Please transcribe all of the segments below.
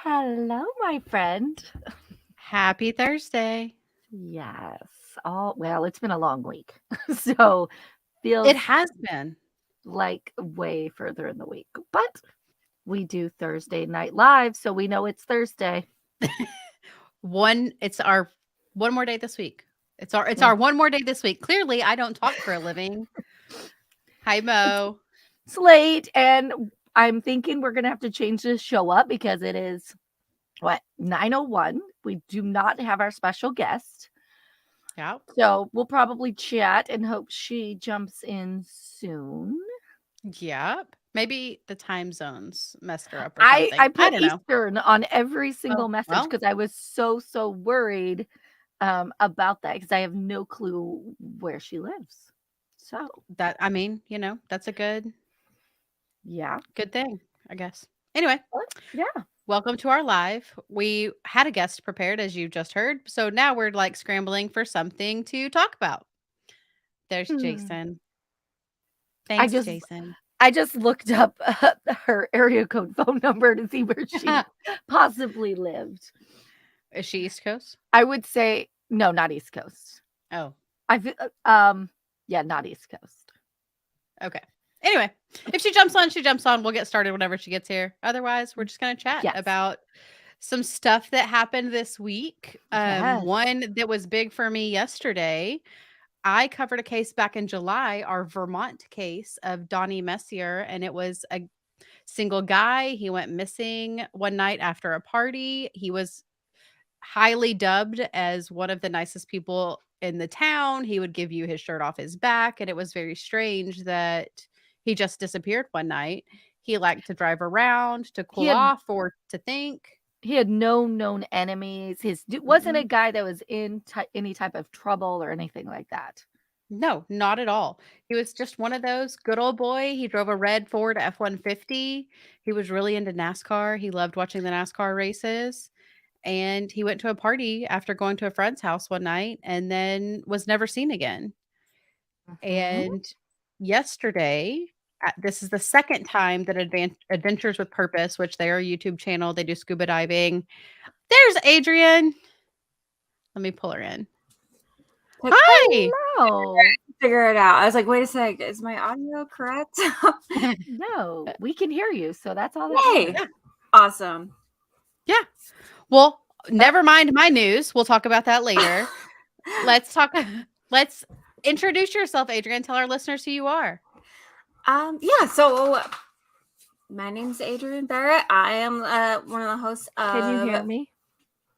Hello, my friend. Happy Thursday. Yes. Well, it's been a long week. So It feels has been. like way further in the week. But we do Thursday night live, so we know it's Thursday. It's our one more day this week. It's our Yeah. one more day this week. Clearly, I don't talk for a living. Hi, It's Mo. it's late and I'm thinking we're gonna have to change this show up because it is what 9:01. We do not have our special guest. Yeah. So we'll probably chat and hope she jumps in soon. Yep. Maybe the time zones messed her up or I something. I put don't know. Eastern on every Oh, single message well, because I was so worried, about that because I have no clue where she lives. So, that's a yeah. good thing, I guess. Anyway, What? Yeah. welcome to our live. We had a guest prepared, as you just heard. So now we're like scrambling for something to talk about. There's Hmm. Jason. I Thanks, just Jason. I just looked up, her area code phone number to see where she possibly lived. Is she East Coast? I would say no, not East Coast. Oh, I fe yeah, not East Coast. okay. Anyway, if she jumps on, she jumps on. We'll get started whenever she gets here. Otherwise, we're just going to chat Yes. about some stuff that happened this week. Yes. One that was big for me yesterday. I covered a case back in July, our Vermont case of Donnie Messier, and it was a single guy. He went missing one night after a party. He was highly dubbed as one of the nicest people in the town. He would give you his shirt off his back, and it was very strange that he just disappeared one night. He liked to drive around to He cool had off or to think. He had no known enemies. Wasn't a Mm-mm. guy that was in any type of trouble or anything like that. No, not at all. He was just one of those good old boy. He drove a red Ford F-150. He was really into NASCAR. He loved watching the NASCAR races. And he went to a party after going to a friend's house one night and then was never seen again. Mhm. And yesterday, this is the second time that Adventures with Purpose, which they are a YouTube channel, they do scuba diving. There's Adrian. Let me pull her in. Like, Hi. Hello. figure it out. I was like, wait a sec, is my audio correct? No, we can hear you, so that's all that Yay! matters. Awesome. Yeah. Well, never mind my news. We'll talk about that later. Let's talk. Let's introduce yourself, Adrian. Tell our listeners who you are. Yeah, so my name's Adrian Barrett. I am one of the hosts Can you hear of me?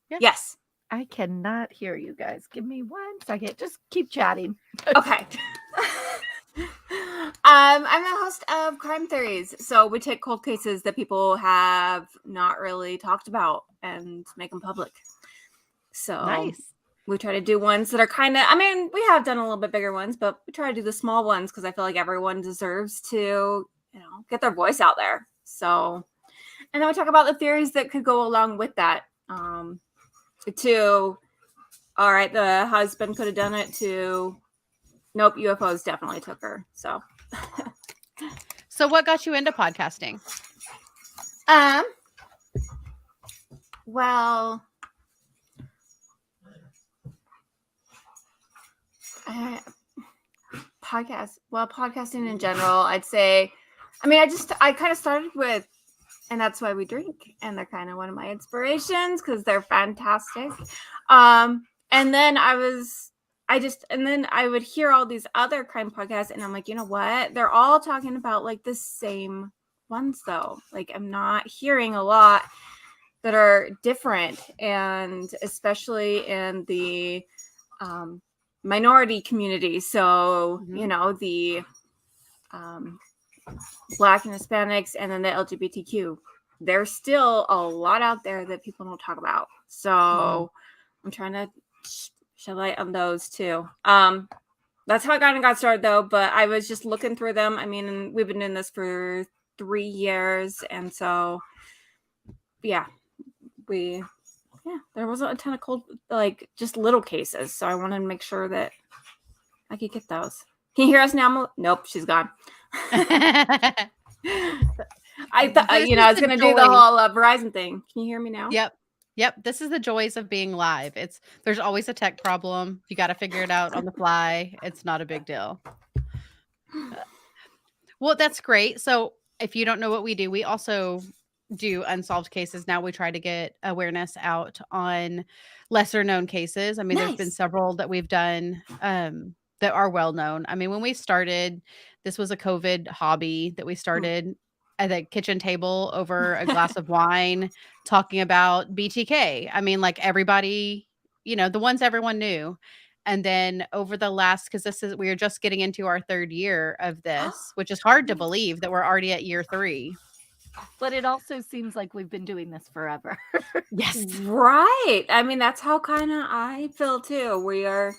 Yeah. Yes. I cannot hear you guys. Give me 1 second. Just keep chatting. Okay. I'm the host of Crime Theories. So we take cold cases that people have not really talked about and make them public. So Nice. we try to do ones that are kind of, we have done a little bit bigger ones, but we try to do the small ones because I feel like everyone deserves to, get their voice out there. So, and then we talk about the theories that could go along with that. All right, the husband could have done it, to, nope, UFOs definitely took her. So, So, what got you into podcasting? Well, podcasting in general, I'd say, I kind of started with, and that's why we drink, and they're kind of one of my inspirations because they're fantastic. And then and then I would hear all these other crime podcasts, and I'm like, you know what? They're all talking about like the same ones though. Like, I'm not hearing a lot that are different, and especially in the minority community. So, the Black and Hispanics, and then the LGBTQ. There's still a lot out there that people don't talk about. So I'm trying to shed light on those too. That's how I got started though, but I was just looking through them. I mean, we've been doing this for 3 years, and so yeah, there wasn't a ton of cold, like, just little cases. So I wanted to make sure that I could get those. Can you hear us now? Nope, she's gone. I thought, This you know, I was is the going to do the joy. whole Verizon thing. Can you hear me now? Yep. This is the joys of being live. There's always a tech problem. You got to figure it out on the fly. It's not a big deal. Well, that's great. So if you don't know what we do, we also do unsolved cases. Now we try to get awareness out on lesser known cases. I mean, there's been Nice. several that we've done that are well known. I mean, when we started, this was a COVID hobby that we started at the kitchen table over a glass of wine talking about BTK. I mean, like everybody, the ones everyone knew. And then over the last, because we are just getting into our 3rd year of this, which is hard to believe that we're already at year 3. But it also seems like we've been doing this forever. Yes. Right. I mean, that's how kind of I feel too. We are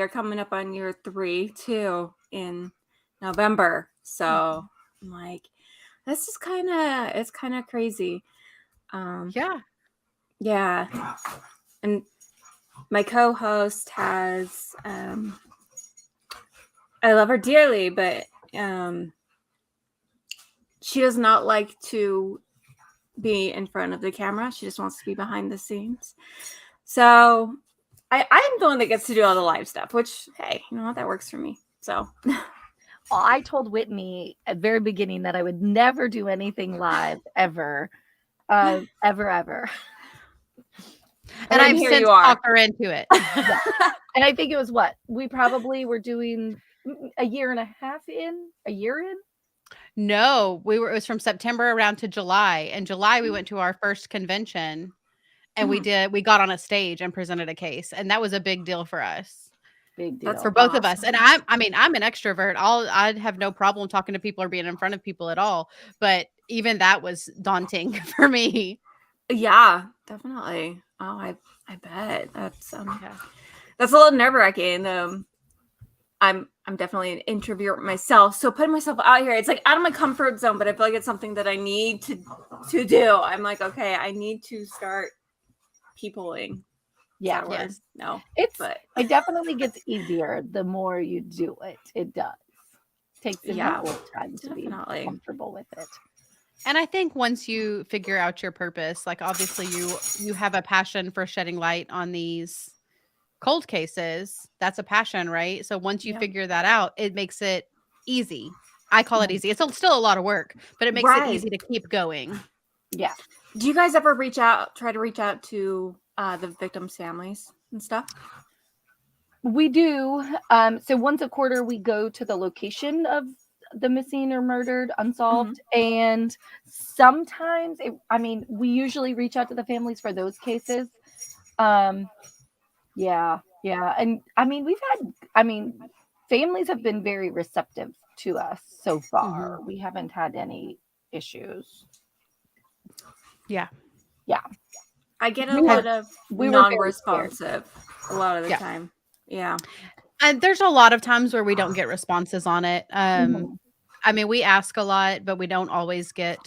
coming up on year 3 too in November. So I'm like, this is it's kind of crazy. Yeah. Yeah. And my co-host has I love her dearly, but she does not like to be in front of the camera. She just wants to be behind the scenes. So I'm the one that gets to do all the live stuff, which, hey, you know what? That works for me. So I told Whitney at the very beginning that I would never do anything live ever. Ever. And I've here since you are. talked her into it. And I think it was we probably were doing a year in. No, it was from September around to July. In July, we went to our first convention and we got on a stage and presented a case. And that was a big deal for us. Big deal. For both of us. And I'm an extrovert. I'd have no problem talking to people or being in front of people at all. But even that was daunting for me. Yeah, definitely. Oh, I bet that's a little nerve-wracking. I'm definitely an introvert myself, so putting myself out here, it's like out of my comfort zone, but I feel like it's something that I need to do. I'm like, okay, I need to start peopling. Yeah. Yes. No. It definitely gets easier the more you do it. It does. Takes a little time to be comfortable with it. And I think once you figure out your purpose, like obviously you have a passion for shedding light on these cold cases. That's a passion, right? So once you figure that out, it makes it easy. I call it easy. It's still a lot of work, but it makes it easy to keep going. Yeah. Do you guys ever try to reach out to the victims' families and stuff? We do. So once a quarter, we go to the location of the missing or murdered, unsolved. And sometimes, we usually reach out to the families for those cases. Yeah. And families have been very receptive to us so far. We haven't had any issues. Yeah. I get a lot of non-responsive a lot of the time. Yeah. And there's a lot of times where we don't get responses on it. We ask a lot, but we don't always get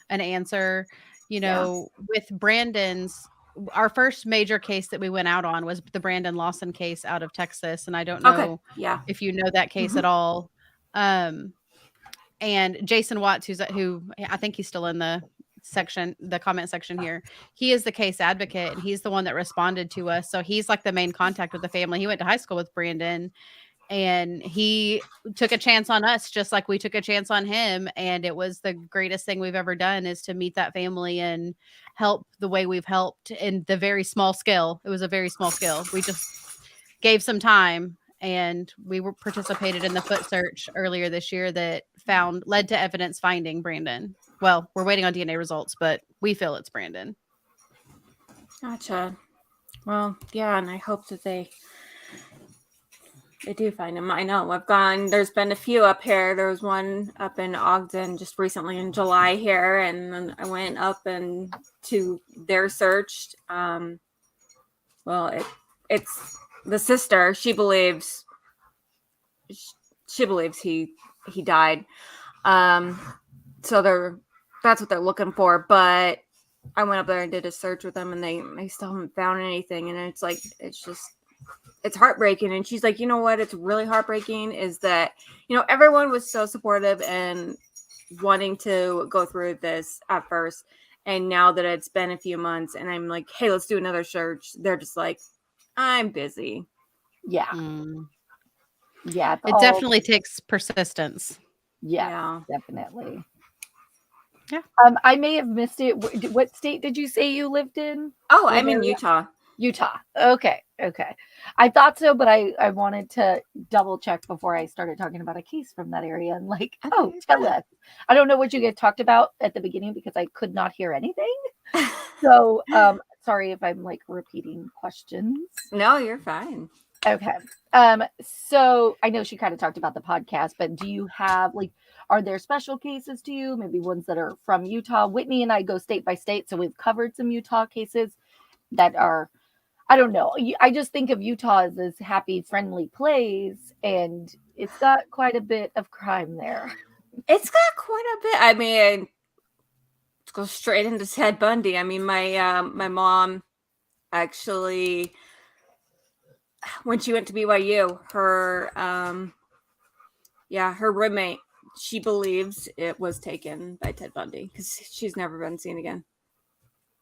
an answer. With Brandon's, our first major case that we went out on was the Brandon Lawson case out of Texas. And I don't know if you know that case at all. And Jason Watts, who I think he's still in the comment section here, he is the case advocate and he's the one that responded to us. So he's like the main contact with the family. He went to high school with Brandon and he took a chance on us just like we took a chance on him. And it was the greatest thing we've ever done, is to meet that family and help the way we've helped in the very small scale. It was a very small scale. We just gave some time, and we participated in the foot search earlier this year that led to evidence finding Brandon. Well, we're waiting on DNA results, but we feel it's Brandon. Gotcha. Well, yeah, and I hope that they do find him. I know there's been a few up here. There was one up in Ogden just recently in July here, and then I went up and to their search. It's the sister. She believes he died. So that's what they're looking for. But I went up there and did a search with them, and they still haven't found anything. And it's like, it's heartbreaking. And she's like, you know what? It's really heartbreaking is that, everyone was so supportive and wanting to go through this at first. And now that it's been a few months and I'm like, hey, let's do another search, they're just like, I'm busy. Yeah. Yeah. It definitely takes persistence. Yeah, definitely. Yeah. I may have missed it. What state did you say you lived in? Oh, I'm in Utah. Utah. Okay. I thought so, but I wanted to double check before I started talking about a case from that area and like, oh, tell us. I don't know what you guys talked about at the beginning because I could not hear anything. So, sorry if I'm like repeating questions. No, you're fine. Okay. So I know she kind of talked about the podcast, but do you have like, are there special cases to you? Maybe ones that are from Utah? Whitney and I go state by state, so we've covered some Utah cases that are, I don't know. I just think of Utah as this happy, friendly place, and it's got quite a bit of crime there. It's got quite a bit. I mean, let's go straight into Ted Bundy. I mean, my mom actually, when she went to BYU, her her roommate, she believes it was taken by Ted Bundy because she's never been seen again.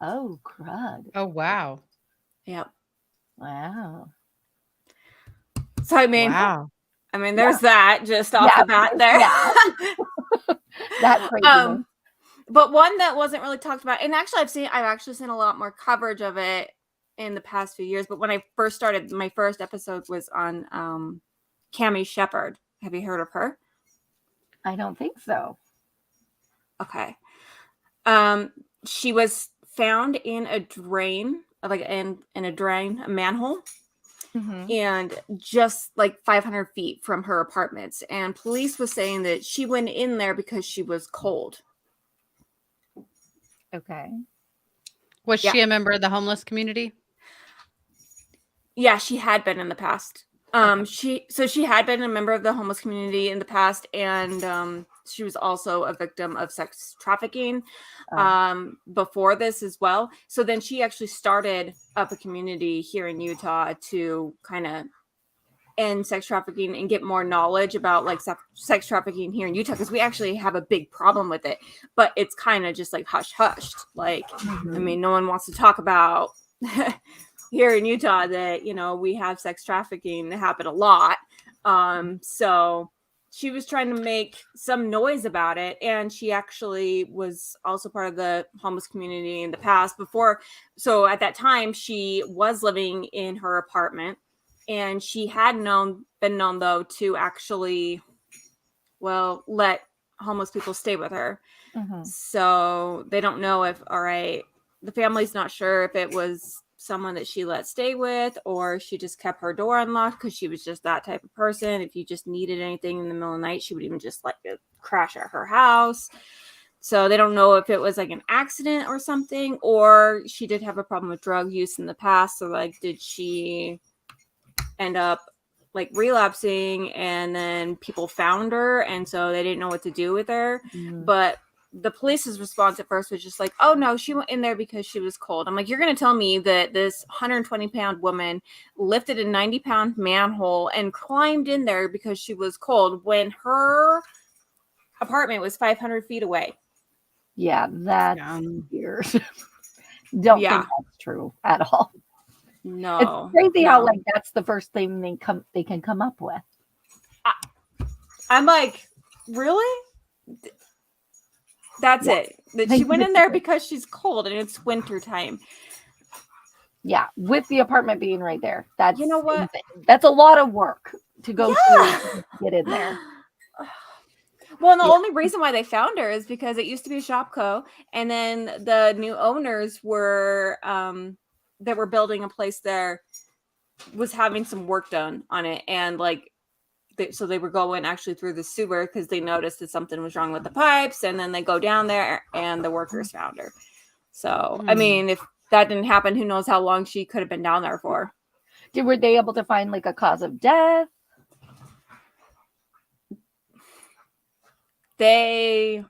Oh, crud. Oh, wow. Yep. Wow. So I mean, there's that just off the bat there. Yeah. That crazy. But one that wasn't really talked about, and actually I've actually seen a lot more coverage of it in the past few years. But when I first started, my first episode was on Cammie Shepherd. Have you heard of her? I don't think so. Okay. She was found in a drain, like in a drain, a manhole. Mm-hmm. And just like 500 feet from her apartments. And police was saying that she went in there because she was cold. Okay. Was she a member of the homeless community? Yeah, she had been in the past. She had been a member of the homeless community in the past, and she was also a victim of sex trafficking before this as well. So then she actually started up a community here in Utah to kind of end sex trafficking and get more knowledge about like sex trafficking here in Utah, because we actually have a big problem with it, but it's kind of just like hushed. Like, I mean, no one wants to talk about here in Utah that, you know, we have sex trafficking happen a lot. So she was trying to make some noise about it, and she actually was also part of the homeless community in the past before. So at that time, she was living in her apartment, and she had been known though to actually, well, let homeless people stay with her. Mm-hmm. So they don't know if, all right, the family's not sure if it was someone that she let stay with, or she just kept her door unlocked because she was just that type of person. If you just needed anything in the middle of the night, she would even just like crash at her house. So they don't know if it was like an accident or something, or she did have a problem with drug use in the past. So like, did she end up like relapsing, and then people found her, and so they didn't know what to do with her. But the police's response at first was just like, oh no, she went in there because she was cold. I'm like, you're going to tell me that this 120-pound woman lifted a 90-pound manhole and climbed in there because she was cold when her apartment was 500 feet away? Yeah, that's weird. Don't think that's true at all. No, it's crazy how like that's the first thing they can come up with. I'm like, really? That's it. That she went in there because she's cold and it's winter time. Yeah, with the apartment being right there. That's, you know what? Insane. That's a lot of work to go through to get in there. Well, and the only reason why they found her is because it used to be a Shopko, and then the new owners were that were building a place there was having some work done on it, and like so they were going actually through the sewer because they noticed that something was wrong with the pipes, and then they go down there and the workers found her. So I mean, if that didn't happen, who knows how long she could have been down there for. Were they able to find like a cause of death? They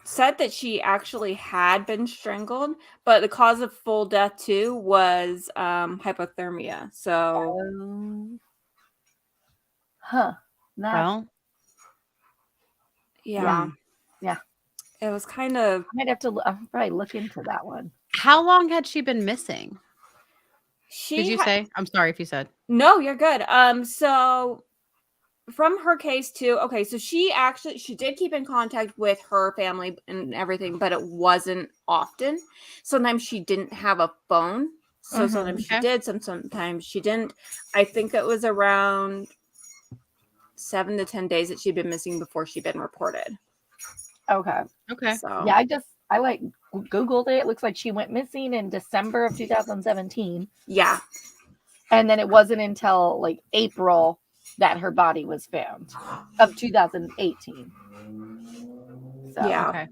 said that she actually had been strangled, but the cause of full death too was hypothermia. So well, yeah. Yeah. It was kind of. I might have to I'll probably look into that one. How long had she been missing? She Did you say? I'm sorry if you said. No, you're good. So from her case too, okay, so she did keep in contact with her family and everything, but it wasn't often. Sometimes she didn't have a phone. So sometimes she Okay. did, sometimes she didn't. I think it was around 7 to 10 days that she'd been missing before she'd been reported. Okay. Okay. So Yeah, I like Googled it. It looks like she went missing in December of 2017. yeah. And then it wasn't until like April that her body was found of 2018. So Yeah. Okay.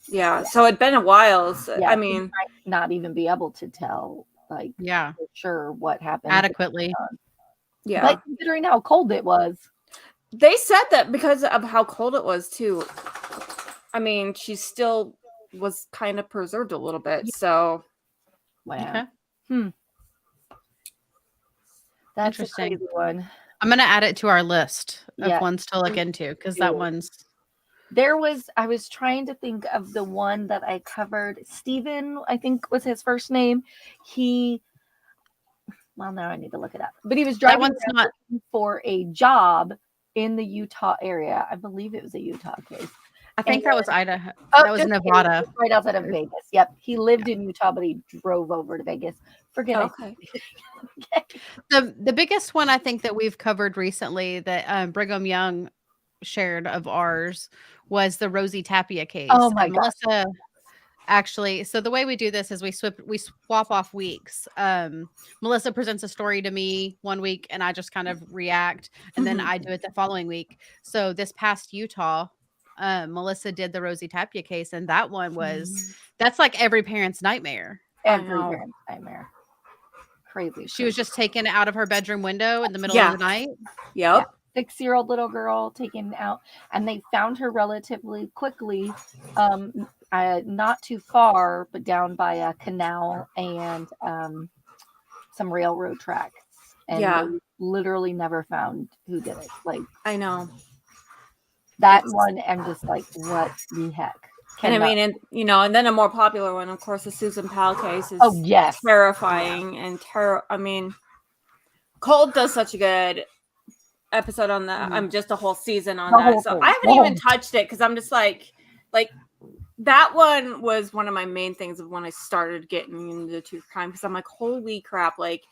Yeah. So it'd been a while. So, yeah, I we mean, might not even be able to tell like Yeah. for sure what happened. Adequately. yeah. But considering how cold it was, They said that because of how cold it was too. I mean, she still was kind of preserved a little bit. So wow. Okay. That's a Interesting. crazy one. I'm gonna add it to our list of Yeah. ones to look into because Do that it. one's I was trying to think of the one that I covered. Steven, I think was his first name. Well, now I need to look it up. But he was that driving one's around not. looking for a job in the Utah area. I believe it was a Utah case. I think that was Idaho. Oh, That was just kidding. Nevada. It's right outside of Vegas. Yep. He lived in Utah, but he drove over to Vegas. Forget it. okay. The biggest one I think that we've covered recently that Brigham Young shared of ours was the Rosie Tapia case. Oh my And gosh. Melissa actually, so the way we do this is we swap off weeks. Melissa presents a story to me one week and I just kind of react and then Mhm. I do it the following week. So this past Utah, Melissa did the Rosie Tapia case and that one was that's like every parent's nightmare. Every know. parent's nightmare. Crazy. She was just taken out of her bedroom window in the middle Yeah. of the night. Yep. 6-year-old little girl taken out, and they found her relatively quickly, not too far, but down by a canal and some railroad tracks. And Yeah. they literally never found who did it. Like I know. that one, I'm just like, what the heck? And I Cannot- mean, and then a more popular one, of course, the Susan Powell case is oh yes, terrifying and I mean, Cold does such a good episode on that. I'm just a whole season on The that. whole So thing. I haven't even touched it because I'm just like that one was one of my main things of when I started getting into true crime because I'm like, holy crap, like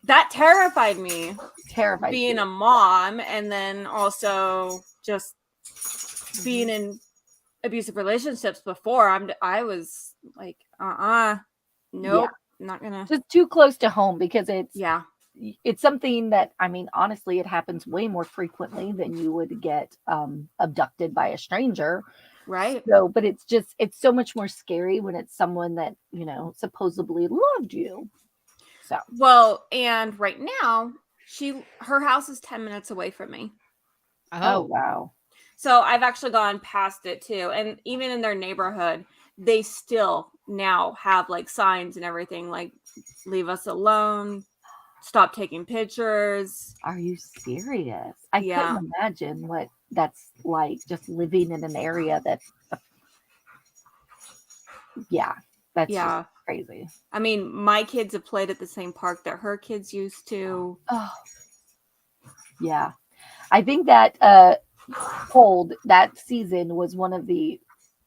that terrified me. terrified. Being a mom and then also just being in abusive relationships before, I was like, nope, not gonna. Just too close to home because it's something that, I mean, honestly, it happens way more frequently than you would get abducted by a stranger. Right. So, but it's so much more scary when it's someone that, supposedly loved you. So, well, and right now, her house is 10 minutes away from me. oh wow. So I've actually gone past it too. And even in their neighborhood, they still now have like signs and everything like, leave us alone. Stop taking pictures. Are you serious? I couldn't imagine what that's like, just living in an area that's just crazy. I mean, my kids have played at the same park that her kids used to. Oh, yeah. I think that Cold that season was one of the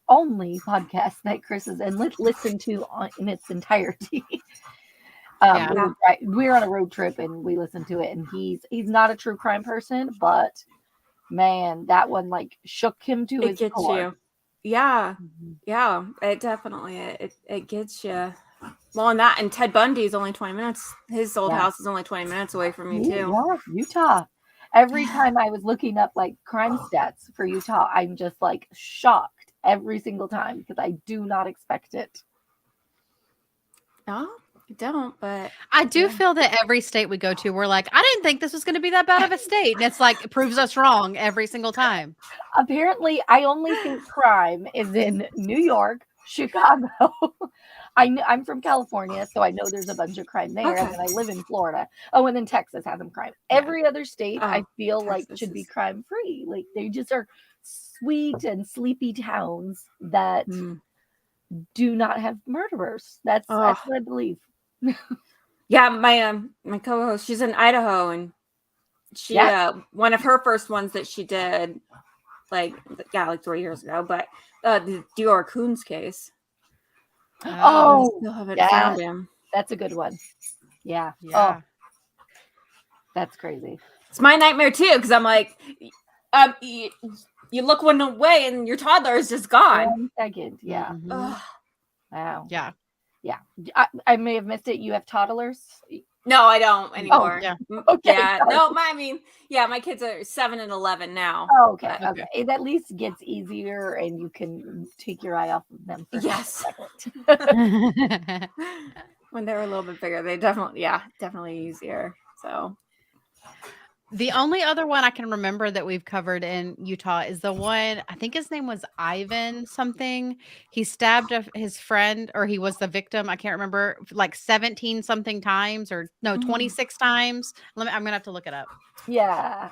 only podcasts that Chris has listened to in its entirety. We were on a road trip and we listened to it, and he's not a true crime person, but man, that one like shook him to his core. You. Yeah. Yeah, it definitely it gets you. Well, and Ted Bundy's only 20 minutes. His old house is only 20 minutes away from me too. Yeah, Utah. Every time I was looking up like crime stats for Utah, I'm just like shocked every single time because I do not expect it. No, I don't, but I do feel that every state we go to, we're like, I didn't think this was going to be that bad of a state. And it's like, it proves us wrong every single time. Apparently, I only think crime is in New York, Chicago, I'm from California, so I know there's a bunch of crime there, and Okay. then I live in Florida. Oh, and then Texas has some crime. Yeah. Every other state, I Oh, feel like Texas should be is- crime free. Like they just are sweet and sleepy towns that Mm. do not have murderers. That's Oh. what I believe. Yeah, my co-host, she's in Idaho, and she Yeah. one of her first ones that she did, like 3 years ago, but the Dior Coons case. Oh, We still haven't yeah. found him. That's a good one. Yeah. Yeah. Oh, that's crazy. It's my nightmare too, because I'm like, you look one way and your toddler is just gone. 1 second. Yeah. Mhm. Ugh. Wow. Yeah. Yeah. I may have missed it. You have toddlers? No, I don't anymore. yeah. Okay, Yeah. sorry. No, my kids are 7 and 11 now. Oh, okay. But- Okay. It at least gets easier and you can take your eye off of them for Yes. a second. When they were a little bit bigger, they definitely easier. So The only other one I can remember that we've covered in Utah is the one, I think his name was Ivan something. He stabbed his friend, or he was the victim. I can't remember, like 17 something times, or no, 26 times. I'm going to have to look it up. Yeah.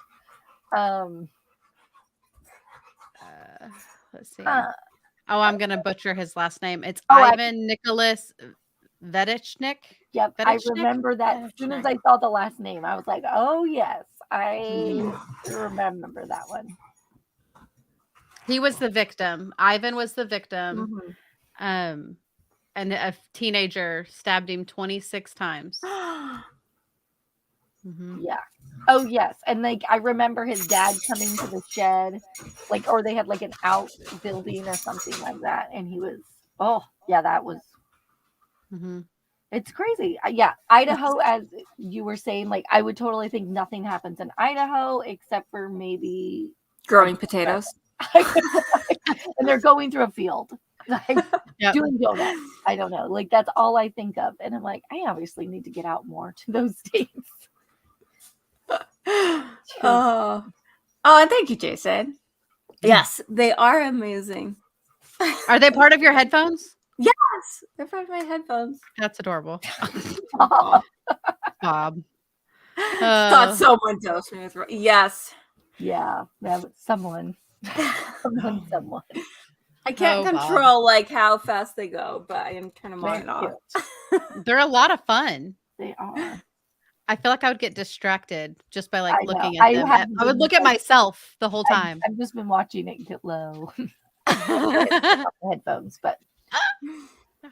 Let's see. Uh, I'm going to butcher his last name. It's Oh, Ivan Nicholas Vedichnik. Yep. I Vedichnik? remember that as soon as I saw the last name. I was like, oh, yes. I remember that one. He was the victim. Ivan was the victim. Mhm. And a teenager stabbed him 26 times. Mhm. Yeah. Oh, yes. And like, I remember his dad coming to the shed, like, or they had like an outbuilding or something like that. And he was, oh, yeah, that was, Mhm. it's crazy. Yeah. Idaho, as you were saying, like, I would totally think nothing happens in Idaho except for maybe growing potatoes. and they're going through a field, like Yep. doing donuts. I don't know. Like, that's all I think of. And I'm like, I obviously need to get out more to those states. Oh, and thank you, Jason. Yes, they are amazing. Are they part of your headphones? Yes, they're part of my headphones. That's adorable. Oh, Bob. thought someone dosed me with. Yes. Yeah, that was someone. Someone. I can't Oh, Bob. control like how fast they go, but I can turn them on They're and off. cute. They're a lot of fun. They are. I feel like I would get distracted just by like I know. looking at them. have I would look at been- myself the whole time. I've just been watching it get low. Headphones, but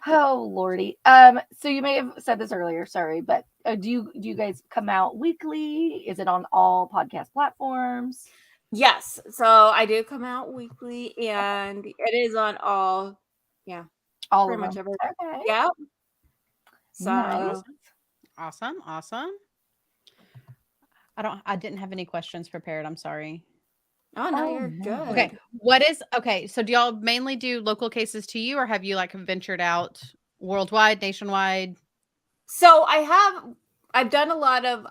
oh lordy. So you may have said this earlier, sorry, but do you guys come out weekly? Is it on all podcast platforms? Yes, so I do come out weekly, and it is on all. Yeah, All pretty of much them. every. Okay. Yeah. So Nice. Awesome. I didn't have any questions prepared. I'm sorry. oh no, Oh, you're no. good. Okay. So do y'all mainly do local cases to you, or have you like ventured out worldwide, nationwide? So I've done a lot of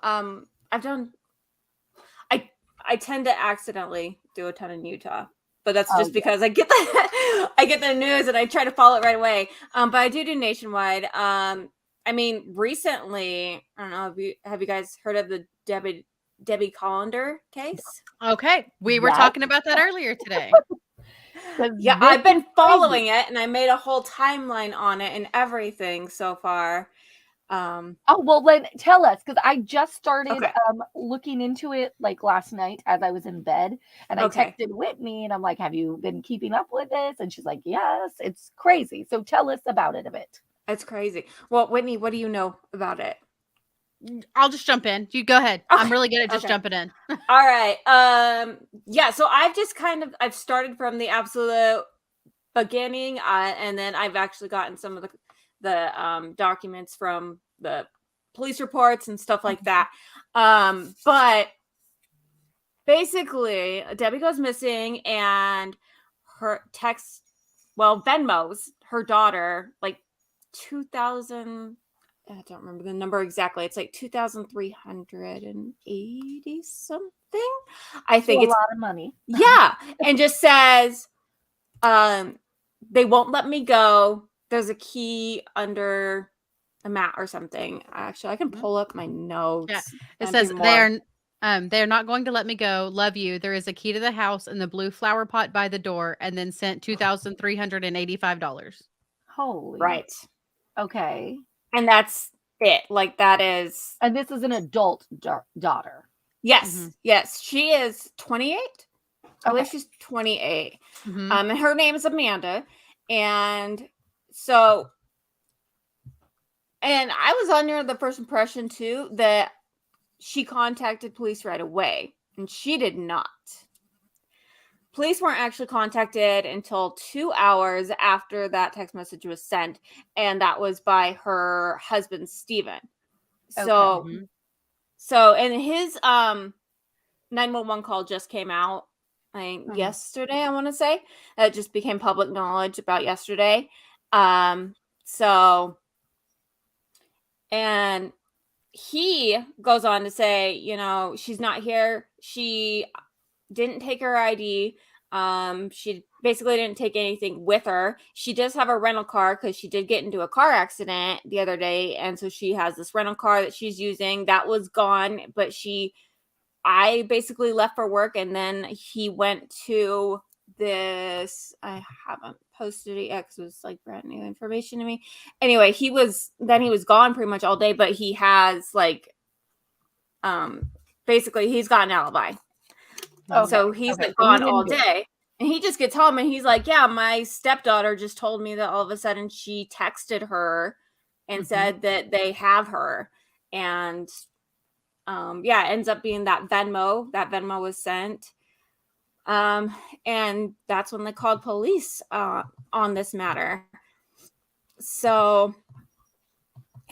I tend to accidentally do a ton in Utah, but that's Oh, just because I get the news and I try to follow it right away. But I do nationwide. I mean, recently, I don't know, have you guys heard of the Debbie Collender case? Okay. We were Yes. talking about that earlier today. 'Cause Yeah, this I've been is following it, and I made a whole timeline on it and everything so far. Oh, well, then tell us, because I just started Okay. looking into it like last night as I was in bed, and I Okay. texted Whitney, and I'm like, "Have you been keeping up with this?" And she's like, "Yes, it's crazy." So tell us about it a bit. It's crazy. Well, Whitney, what do you know about it? I'll just jump in. You go ahead. I'm Okay. really good at just Okay. jumping in. All right. Yeah, so I've started from the absolute beginning, and then I've actually gotten some of the documents from the police reports and stuff like that. But basically, Debbie goes missing, and her Venmos her daughter like 2,000. I don't remember the number exactly. It's like 2,380 something. I So think a it's lot of money. yeah, and just says, they won't let me go. there's a key under a mat or something. Actually, I can pull up my notes. Yeah. It and says be they are not going to let me go. Love you. There is a key to the house in the blue flower pot by the door, and then sent $2,385. Holy. right. Okay. And that's it. Like that is And this is an adult daughter. yes. Yes. She is 28. I believe Okay. she's 28. Mhm. And her name is Amanda. And so and I was under the first impression too that she contacted police right away, and she did not. Police weren't actually contacted until 2 hours after that text message was sent, and that was by her husband Steven. So Mhm. so and his 911 call just came out, I think Mhm. yesterday, I want to say. It just became public knowledge about yesterday. So and he goes on to say, she's not here. She didn't take her ID. She basically didn't take anything with her. She does have a rental car because she did get into a car accident the other day, and so she has this rental car that she's using that was gone. But I basically left for work, and then he went to this. I haven't posted it yet because it was like brand new information to me. Anyway, he was gone pretty much all day, but he has basically he's got an alibi. Okay. So he's Okay. So gone he all didn't do it. day. And he just gets home and he's like, yeah, my stepdaughter just told me that all of a sudden she texted her and said that they have her. And yeah, it ends up being that Venmo. That Venmo was sent. And that's when they called police on this matter. So,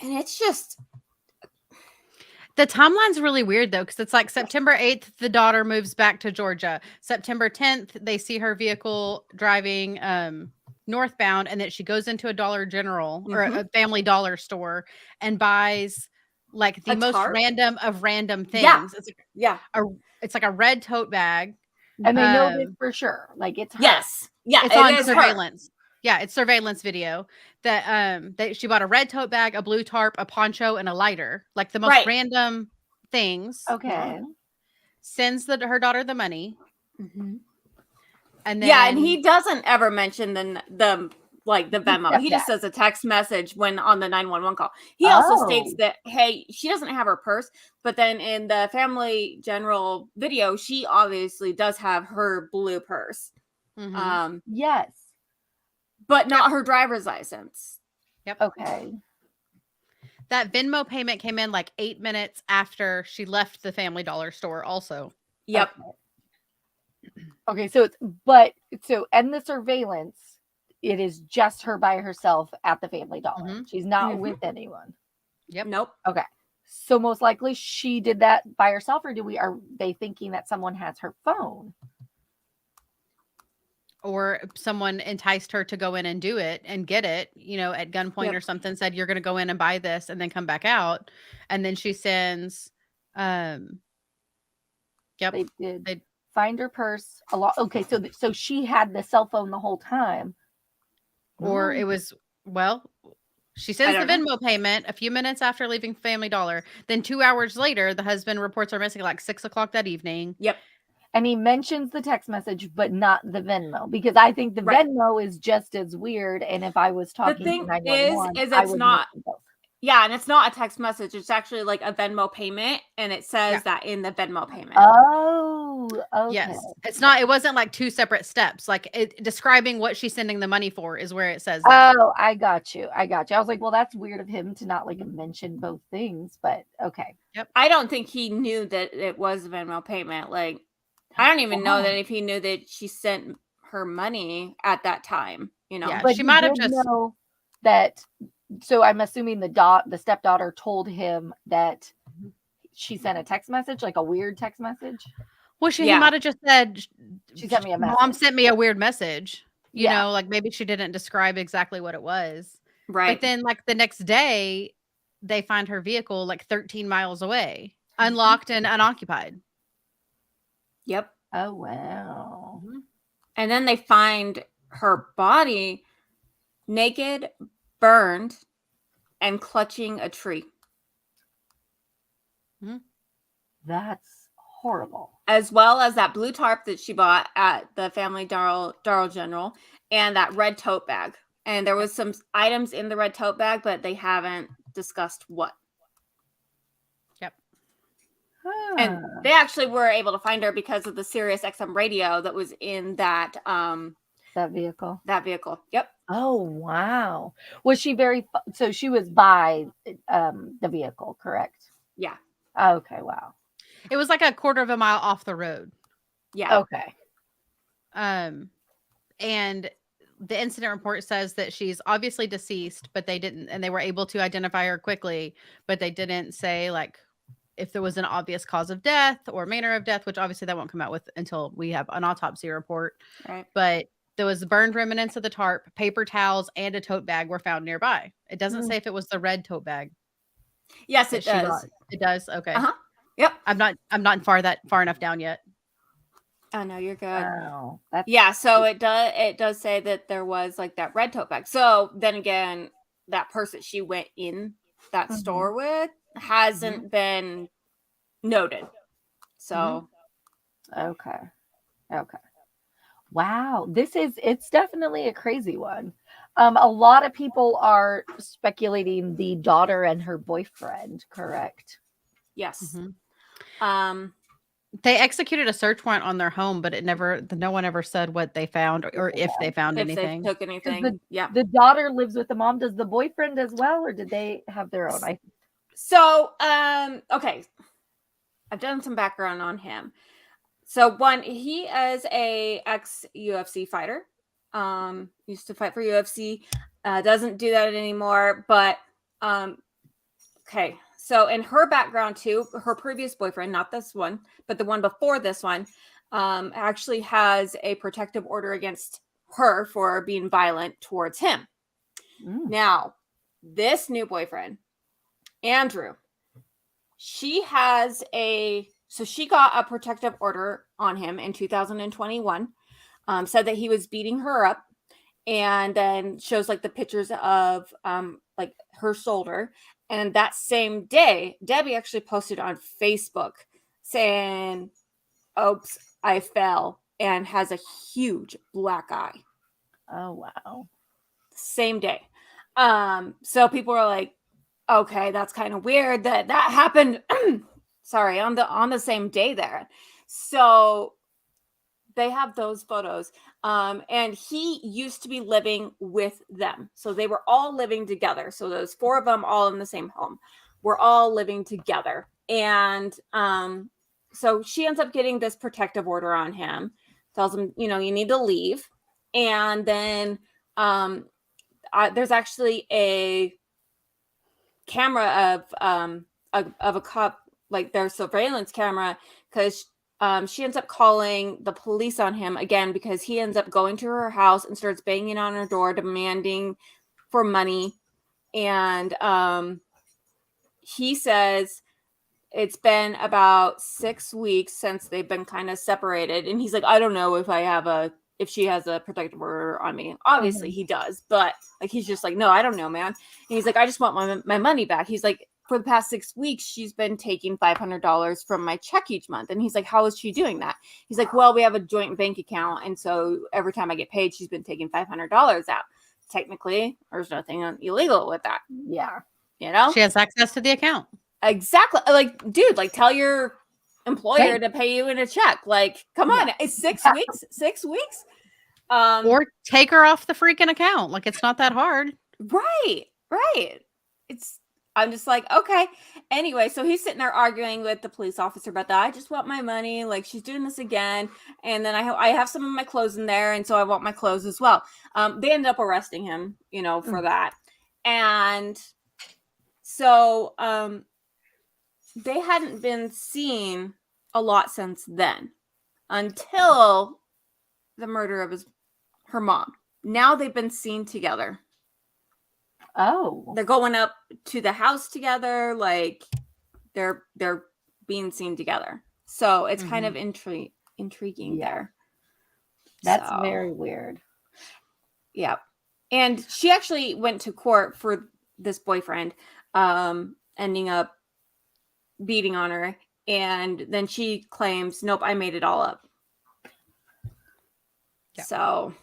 and it's just The timeline's really weird though, because it's like September 8th, the daughter moves back to Georgia. September 10th, they see her vehicle driving northbound, and that she goes into a Dollar General or a Family Dollar store and buys like the a most tarp. random of random things. Yeah. It's like Yeah. it's like a red tote bag. And they know this for sure. Like it's her. Yes. Yeah. It's It on is her. surveillance. Yeah, it's surveillance video that she bought a red tote bag, a blue tarp, a poncho, and a lighter, like the most Right. random things. Okay. Sends her daughter the money, and then Yeah, and he doesn't ever mention the Venmo. He just stepdad. says a text message when on the 911 call. He also states that, hey, she doesn't have her purse, but then in the Family General video, she obviously does have her blue purse. Yes. But not her driver's license. Yep. Okay. That Venmo payment came in like 8 minutes after she left the Family Dollar store also. Yep. Okay, so and the surveillance, it is just her by herself at the Family Dollar. She's not with anyone. Yep. Nope. Okay. So most likely she did that by herself, or are they thinking that someone has her phone? Or someone enticed her to go in and do it and get it, at gunpoint or something, said, you're going to go in and buy this and then come back out. And then she sends, They did find her purse a lot. Okay. So she had the cell phone the whole time. Or it was, she sends the Venmo payment a few minutes after leaving Family Dollar. Then 2 hours later, the husband reports her missing like 6 o'clock that evening. Yep. And he mentions the text message, but not the Venmo, because I think the Venmo is just as weird. And if I was talking to 911, is it's not. Yeah, and it's not a text message. It's actually like a Venmo payment, and it says that in the Venmo payment. Oh, okay. Yes. It wasn't like 2 separate steps. Like describing what she's sending the money for is where it says that. Oh, I got you. I was like, well, that's weird of him to not like mention both things, but okay. Yep. I don't think he knew that it was a Venmo payment. Like, I don't even know that if he knew that she sent her money at that time, Yeah, but she might have just know that. So I'm assuming the stepdaughter told him that she sent a text message, like a weird text message. Well, he might have just said, she sent me a message. Mom sent me a weird message. You know, like maybe she didn't describe exactly what it was. Right. But then like the next day, they find her vehicle like 13 miles away, unlocked and unoccupied. Yep. Oh, wow. And then they find her body naked, burned, and clutching a tree. That's horrible. As well as that blue tarp that she bought at the Family Dollar General, and that red tote bag. And there was some items in the red tote bag, but they haven't discussed what. Yep. And they actually were able to find her because of the Sirius XM radio that was in that vehicle. That vehicle. Yep. Oh wow. Was she so she was by the vehicle, correct? Yeah. Okay, wow. It was like a quarter of a mile off the road. Yeah. Okay. And the incident report says that she's obviously deceased, but they were able to identify her quickly, but they didn't say like if there was an obvious cause of death or manner of death, which obviously that won't come out with until we have an autopsy report. Right. But there was burned remnants of the tarp, paper towels, and a tote bag were found nearby. It doesn't say if it was the red tote bag. Yes, it does. It does. Okay. Yep. I'm not far enough down yet. Oh no, you're good. Wow. Yeah, so it does say that there was like that red tote bag. So then again, that person she went in that store with hasn't been noted. So okay. Wow, it's definitely a crazy one. A lot of people are speculating the daughter and her boyfriend, correct? Yes. They executed a search warrant on their home, but no one ever said what they found or if they found anything. They took anything. The daughter lives with the mom. Does the boyfriend as well, or did they have their own? So, okay. I've done some background on him. So one, he is a ex-UFC fighter. Used to fight for UFC. Doesn't do that anymore. But okay. So in her background too, her previous boyfriend, not this one, but the one before this one, actually has a protective order against her for being violent towards him. Now, this new boyfriend, Andrew, she got a protective order on him in 2021, said that he was beating her up, and then shows like the pictures of like her shoulder. And that same day, Debbie actually posted on Facebook saying, "Oops, I fell," and has a huge black eye. Oh wow. Same day. So people were like, okay, that's kind of weird that happened sorry, on the same day there. So they have those photos. And he used to be living with them. So they were all living together. So those four of them all in the same home. We're all living together. And so she ends up getting this protective order on him, tells him, you need to leave. And then there's actually a camera of a cop, like their surveillance camera, because she ends up calling the police on him again because he ends up going to her house and starts banging on her door, demanding for money. And he says it's been about 6 weeks since they've been kind of separated. And he's like, I don't know if she has a protective order on me. Obviously he does, but like, he's just like, no, I don't know, man. And he's like, I just want my money back. He's like, for the past 6 weeks, she's been taking $500 from my check each month. And he's like, how is she doing that? He's like, well, we have a joint bank account. And so every time I get paid, she's been taking $500 out. Technically, there's nothing illegal with that. Yeah. She has access to the account. Exactly. Like, dude, like tell your employer to pay you in a check. Like, come on. It's 6 weeks. 6 weeks. Or take her off the freaking account. Like, it's not that hard. Right. I'm just like, okay. Anyway, so he's sitting there arguing with the police officer about that. I just want my money. Like, she's doing this again. And then I have some of my clothes in there. And so I want my clothes as well. They ended up arresting him, for that. And so they hadn't been seen a lot since then until the murder of her mom. Now they've been seen together. Oh, they're going up to the house together. Like they're being seen together. So it's kind of intriguing there. That's very weird. Yeah. And she actually went to court for this boyfriend, ending up beating on her. And then she claims, nope, I made it all up. Yeah. So,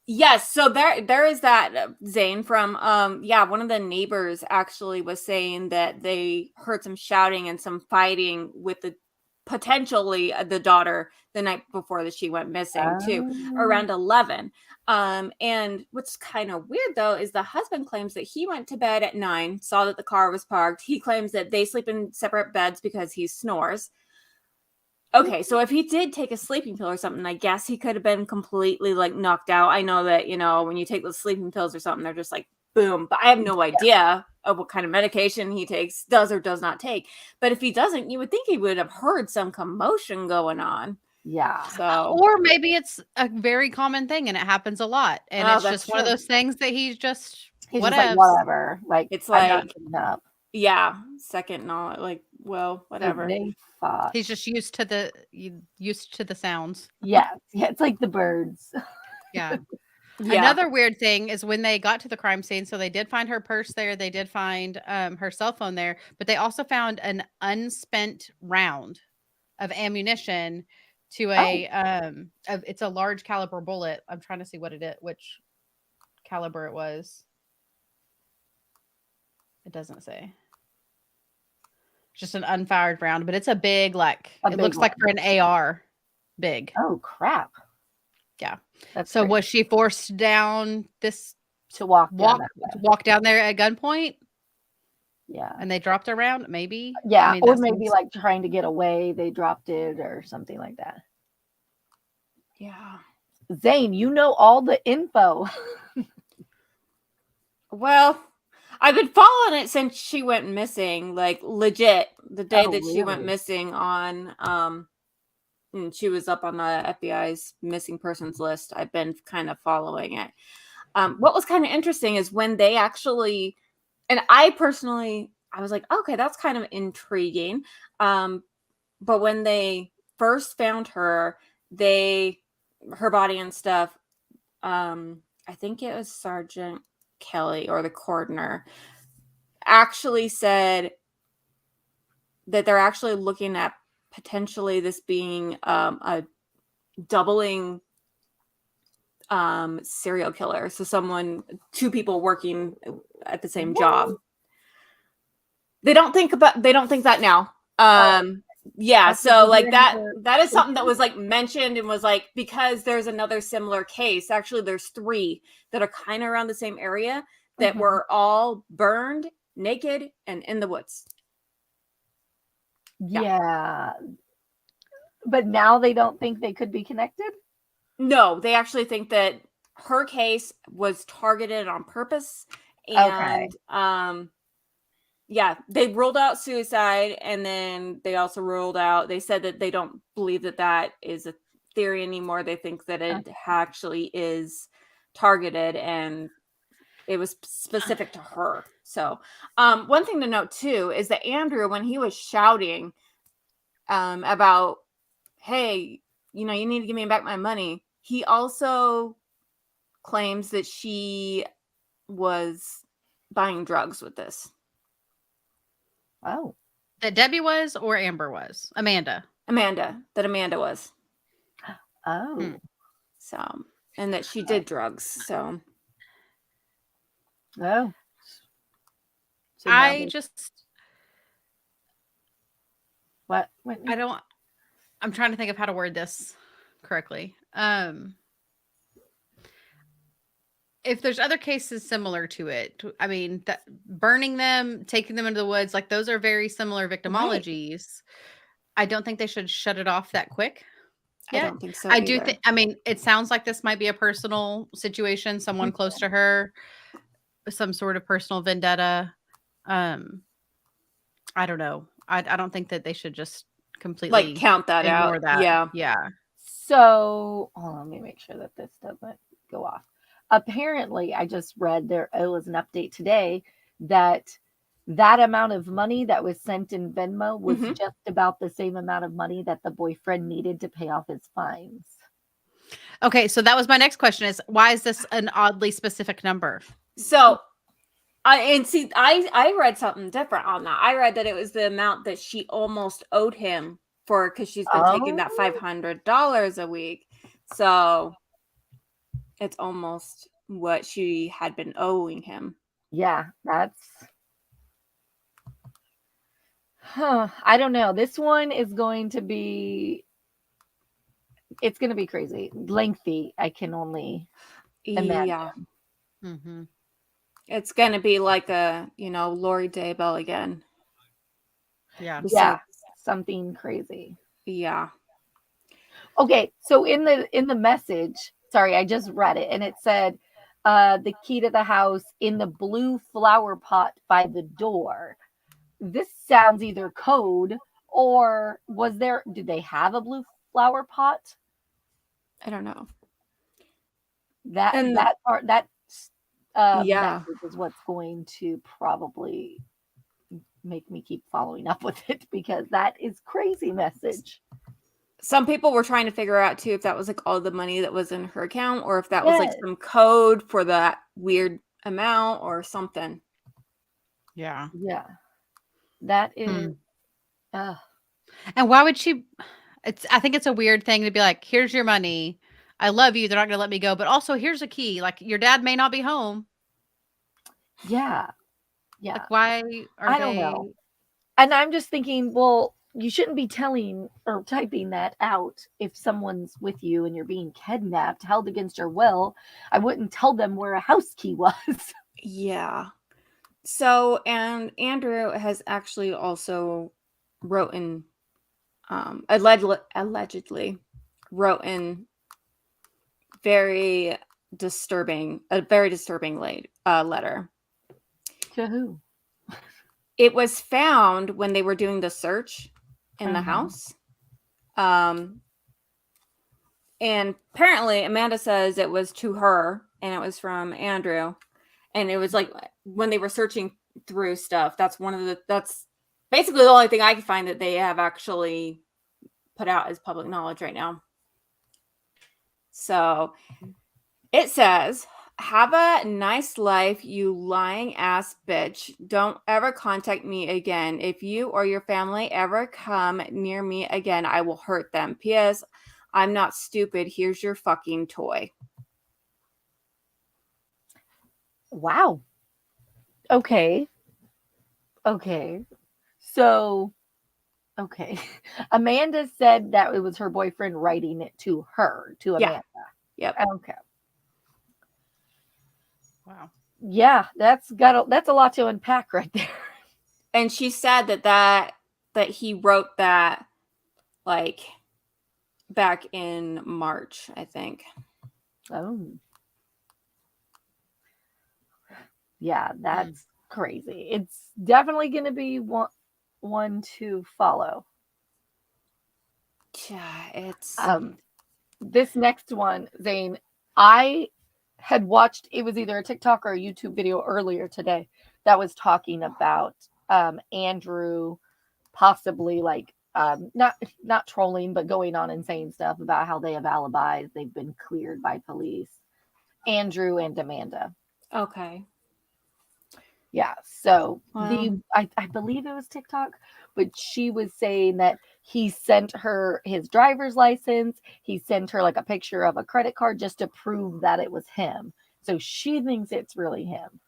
yes, so there is that, Zane, from one of the neighbors actually was saying that they heard some shouting and some fighting with the potentially the daughter the night before that she went missing too, around 11. And what's kind of weird though is the husband claims that he went to bed at 9, saw that the car was parked. He claims that they sleep in separate beds because he snores. Okay, so if he did take a sleeping pill or something, I guess he could have been completely like knocked out. I know that, when you take those sleeping pills or something, they're just like boom, but I have no idea of what kind of medication he takes, does or does not take. But if he doesn't, you would think he would have heard some commotion going on. Yeah. So, Or maybe it's a very common thing and it happens a lot. And it's that's just one of true. those things that he's just He's just whatevs. like, whatever. Like, It's I'm not like, giving up. yeah, second knowledge, like, well, So whatever. they fought. He's just used to the sounds. Yeah, it's like the birds. Yeah. Yeah. Another weird thing is when they got to the crime scene, so they did find her purse there, they did find her cell phone there, but they also found an unspent round of ammunition to it's a large caliber bullet. I'm trying to see which caliber it was. It doesn't say. Just an unfired round, but it's a big, it looks like for an AR big. Oh crap. Yeah. That's so crazy. was she forced down this to walk down there at gunpoint? Yeah. And they dropped her around, maybe? Yeah. I mean, or maybe like trying to get away, they dropped it or something like that. Yeah. Zane, you know all the info. Well, I've been following it since she went missing, like legit. The day that she went missing on, and she was up on the FBI's missing persons list. I've been kind of following it. What was kind of interesting is when they actually, and I was like, okay, that's kind of intriguing. But when they first found her, her body and stuff, I think it was Sergeant Kelly or the coroner actually said that they're actually looking at potentially this being a doubling serial killer. So two people working at the same job. They don't think that now. Yeah, so like that is something that was like mentioned and was like, because there's another similar case. Actually, there's 3 that are kind of around the same area that were all burned, naked, and in the woods. Yeah. But now they don't think they could be connected? No, they actually think that her case was targeted on purpose. And yeah, they ruled out suicide, and then they also they said that they don't believe that is a theory anymore. They think that it actually is targeted and it was specific to her. So one thing to note too is that Andrew, when he was shouting about, hey, you need to give me back my money, he also claims that she was buying drugs with this. Oh. That Debbie was or Amber was? Amanda. That Amanda was. Oh. So, and that she did drugs. So. Oh. So What? I'm trying to think of how to word this correctly. If there's other cases similar to it, I mean, burning them, taking them into the woods, like those are very similar victimologies. Right. I don't think they should shut it off that quick. Yet. I don't think so. I do think, I mean, it sounds like this might be a personal situation, someone close to her, some sort of personal vendetta. I don't know. I don't think that they should just completely like count that out. That. Yeah. So hold on, let me make sure that this doesn't go off. Apparently, I just read there was an update today that amount of money that was sent in Venmo was just about the same amount of money that the boyfriend needed to pay off his fines. Okay, so that was my next question is why is this an oddly specific number? So I read something different on that. I read that it was the amount that she almost owed him for because she's been taking that Oh, $500 a week. So it's almost what she had been owing him. yeah, that's I don't know. This one is going to be it's going to be crazy. Lengthy, I can only imagine. Yeah. Mm-hmm. It's gonna be like a, Lori Daybell again. Yeah. Yeah, Besides, something crazy. yeah. Okay, so in the message, sorry, I just read it and it said the key to the house in the blue flower pot by the door. This sounds either code or did they have a blue flower pot? I don't know. That And that part that yeah. message is what's going to probably make me keep following up with it because that is crazy message. Some people were trying to figure out too if that was like all the money that was in her account or if that was like Yes. some code for that weird amount or something. Yeah. Yeah. That is Hmm. And why would she I think it's a weird thing to be like, here's your money. I love you. They're not gonna let me go. But also here's a key. Like your dad may not be home. yeah. Like Yeah. why are I don't they know. And I'm just thinking, well, you shouldn't be telling or typing that out if someone's with you and you're being kidnapped, held against your will. I wouldn't tell them where a house key was. Yeah. So, and Andrew has actually also wrote in, allegedly wrote in a very disturbing letter. To who? It was found when they were doing the search in the house. And apparently Amanda says it was to her and it was from Andrew. And it was like when they were searching through stuff, that's basically the only thing I could find that they have actually put out as public knowledge right now. So it says, have a nice life, you lying ass bitch. Don't ever contact me again. If you or your family ever come near me again, I will hurt them. P.S. I'm not stupid. Here's your fucking toy. Wow. Okay. Okay. So, okay. Amanda said that it was her boyfriend writing it to her, to Yeah. Amanda. Yep. Okay. Wow. Yeah, that's a lot to unpack right there. And she said that he wrote that like back in March, I think. Oh. Yeah, that's crazy. It's definitely going to be one to follow. Yeah, it's This next one, Zane, I had watched, it was either a TikTok or a YouTube video earlier today that was talking about Andrew possibly like not trolling but going on and saying stuff about how they have alibis, they've been cleared by police. Andrew and Amanda. okay. Yeah. So Well, I believe it was TikTok, but she was saying that he sent her his driver's license. He sent her like a picture of a credit card just to prove that it was him. So she thinks it's really him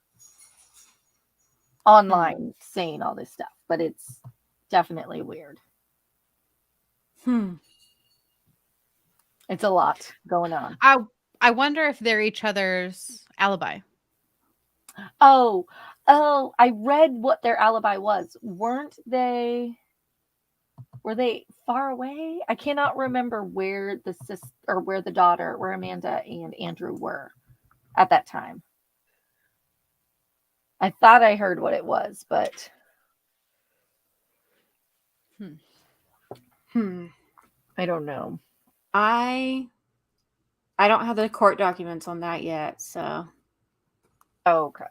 online saying all this stuff, but it's definitely weird. It's a lot going on. I wonder if they're each other's alibi. Oh, I read what their alibi was. Were they far away? I cannot remember where the sister or where the daughter, where Amanda and Andrew were at that time. I thought I heard what it was, but I don't know. I don't have the court documents on that yet, so. Oh, okay.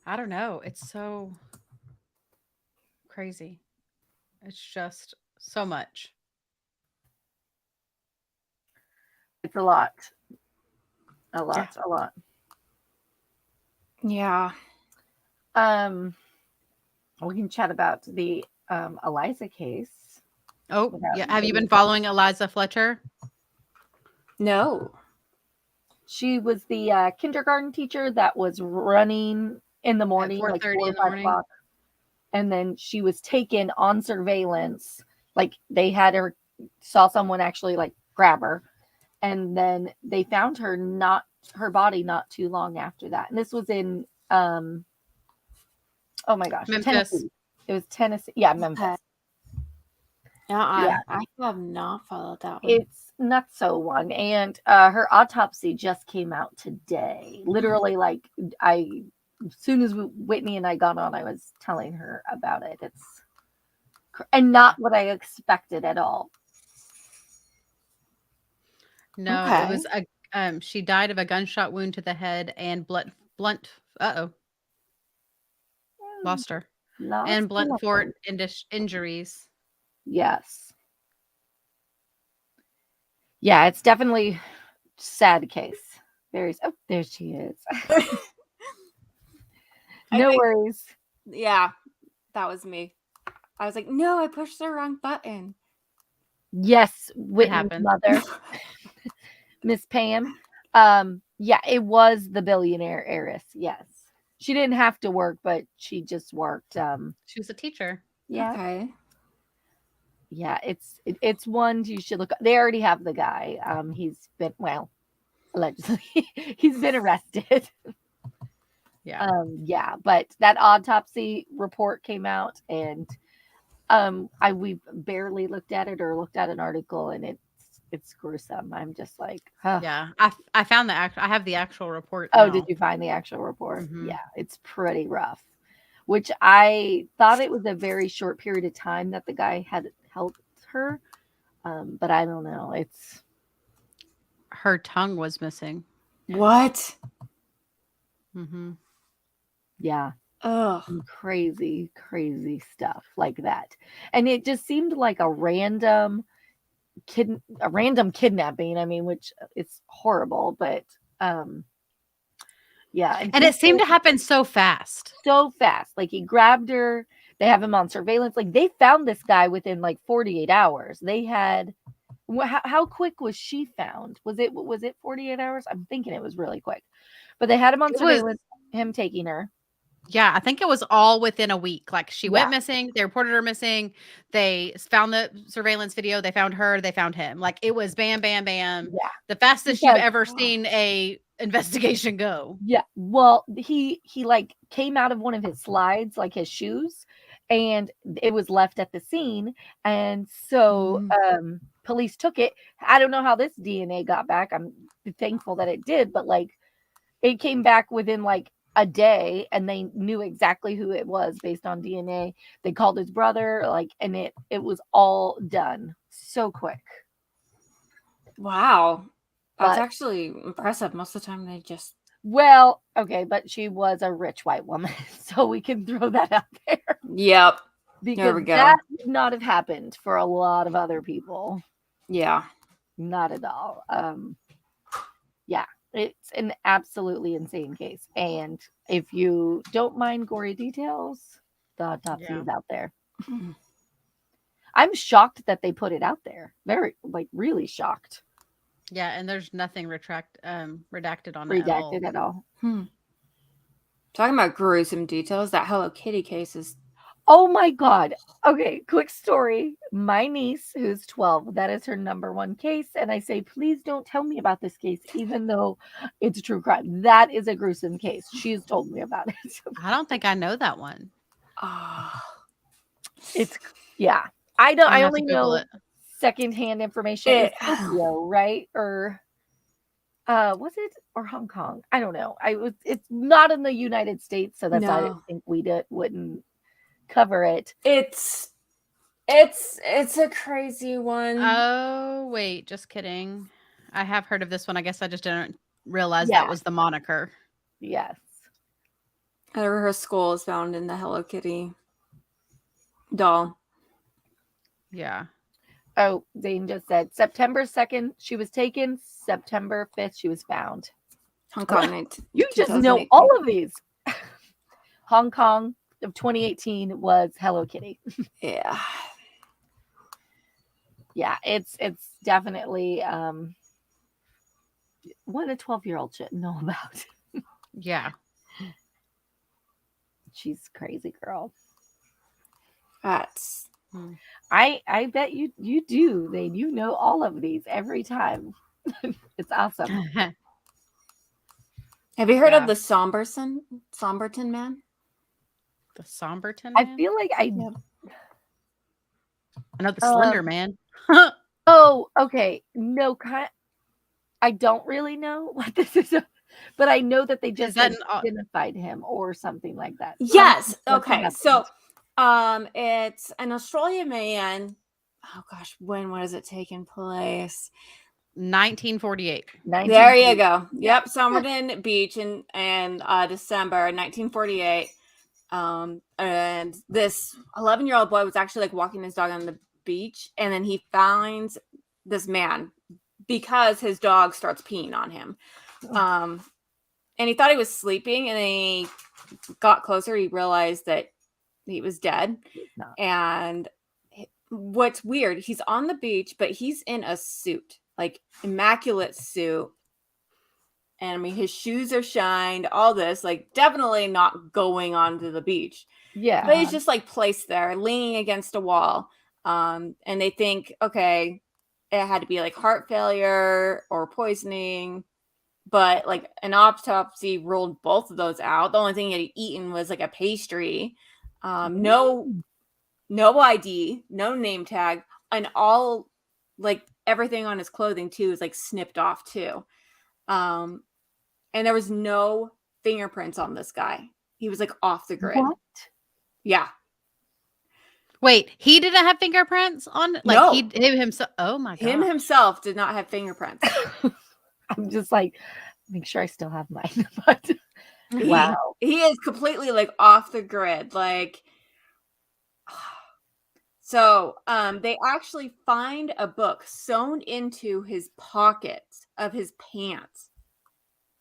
I don't know. It's so crazy. It's just so much. a lot. A Yeah. lot. Yeah. We can chat about the Eliza case. Oh, without yeah. Have you getting- been following Eliza Fletcher? No. She was the kindergarten teacher that was running in the morning, like 4:30 4 or in the 5 morning? o'clock. And then she was taken on surveillance. Like they had her, saw someone actually like grab her. And then they found her body not too long after that. And this was in, oh my gosh, Memphis. Tennessee. It was Tennessee. Yeah, Memphis. Okay. Yeah. I have not followed that one. It's not so one. And her autopsy just came out today. Literally, like, as soon as Whitney and I got on, I was telling her about it. And not what I expected at all. No, Okay. it was she died of a gunshot wound to the head and blunt lost her. And blunt force injuries. Yes. Yeah, it's definitely sad case. There she is. No worries. Yeah, that was me. I was like, no, I pushed the wrong button. Yes, Whitney's happens. mother, Miss Pam. Yeah, it was the billionaire heiress. Yes, she didn't have to work, but she just worked. She was a teacher. Yeah, Okay. yeah. It's one you should look. They already have the guy. He's been allegedly he's been arrested. Yeah. Yeah, but that autopsy report came out, and we barely looked at it or looked at an article, and it's gruesome. I'm just like, huh. Yeah. I found I have the actual report Oh, now. did you find the actual report? Mhm. Yeah, it's pretty rough. Which I thought it was a very short period of time that the guy had helped her, but I don't know. It's Her tongue was missing. What? Mm-hmm. yeah. Ugh. Some crazy, crazy stuff like that. And it just seemed like a random kidnapping. I mean, which it's horrible, but yeah. And it seemed to happen so fast. So fast. Like he grabbed her. They have him on surveillance. Like they found this guy within like 48 hours. They had how quick was she found? Was it 48 hours? I'm thinking it was really quick. But they had him on surveillance, him taking her. Yeah, I think it was all within a week. Like she went Yeah. missing, they reported her missing, they found the surveillance video, they found her, they found him. Like it was bam, bam, bam. Yeah. The fastest you've ever seen a investigation go. Yeah. Well, he like came out of one of his slides, like his shoes, and it was left at the scene. And so police took it. I don't know how this DNA got back. I'm thankful that it did, but like it came back within like a day, and they knew exactly who it was based on DNA. They called his brother, like, and it was all done so quick. Wow. That's But- actually impressive. Most of the time they just Well, okay, but she was a rich white woman, so we can throw that out there. Yep. Because There we go. that would not have happened for a lot of other people. Yeah. Not at all. Yeah, it's an absolutely insane case. And if you don't mind gory details, the autopsy is out there. Mhm. I'm shocked that they put it out there. Very, like, really shocked. Yeah, and there's nothing redacted on it Redacted at all. Talking about gruesome details, that Hello Kitty case is Oh my God. Okay, quick story. My niece, who's 12, that is her number one case. And I say, please don't tell me about this case, even though it's a true crime. That is a gruesome case. She's told me about it. I don't think I know that one. It's, yeah. I don't, I I'm gonna have to only Google know it. secondhand information. It's Tokyo, right? Or, was it? Or Hong Kong? I don't know. It's not in the United States. So that's why I No. didn't think we wouldn't cover it. It's a crazy one. Oh, wait, just kidding. I have heard of this one. I guess I just didn't realize Yeah. that was the moniker. Yes. Her skull is found in the Hello Kitty doll. Yeah. Oh, Zane just said September 2nd, she was taken. September 5th, she was found. Hong Kong. You just know all of these. Hong Kong of 2018 was Hello Kitty. Yeah. Yeah, it's definitely what a 12-year-old should know about. Yeah. She's a crazy girl. That's I bet you do. You know all of these every time. It's awesome. Have you heard of the Somberton man? The Somberton I man? feel like I know the Slender Man. Oh, okay. No, I don't really know what this is, but I know that they just identified him or something like that. Yes. Okay. So, it's an Australian man. Oh gosh, when was it taking place? 1948. There you go. Yep, Somerton Beach in December 1948. And this 11-year-old boy was actually like walking his dog on the beach, and then he finds this man because his dog starts peeing on him. And he thought he was sleeping, and then he got closer. He realized that he was dead. And what's weird, he's on the beach, but he's in a suit, like immaculate suit. And I mean, his shoes are shined, all this, like definitely not going onto the beach. Yeah. But he's just like placed there, leaning against a wall. And they think, okay, it had to be like heart failure or poisoning. But like an autopsy ruled both of those out. The only thing he had eaten was like a pastry. No ID, no name tag, and all like everything on his clothing too is like snipped off too. And there was no fingerprints on this guy. He was like off the grid. What? Yeah. Wait, he didn't have fingerprints on? Like no. him himself. Oh my god. Him himself did not have fingerprints. I'm just like, make sure I still have mine. But wow. He is completely like off the grid. Like, so they actually find a book sewn into his pockets of his pants.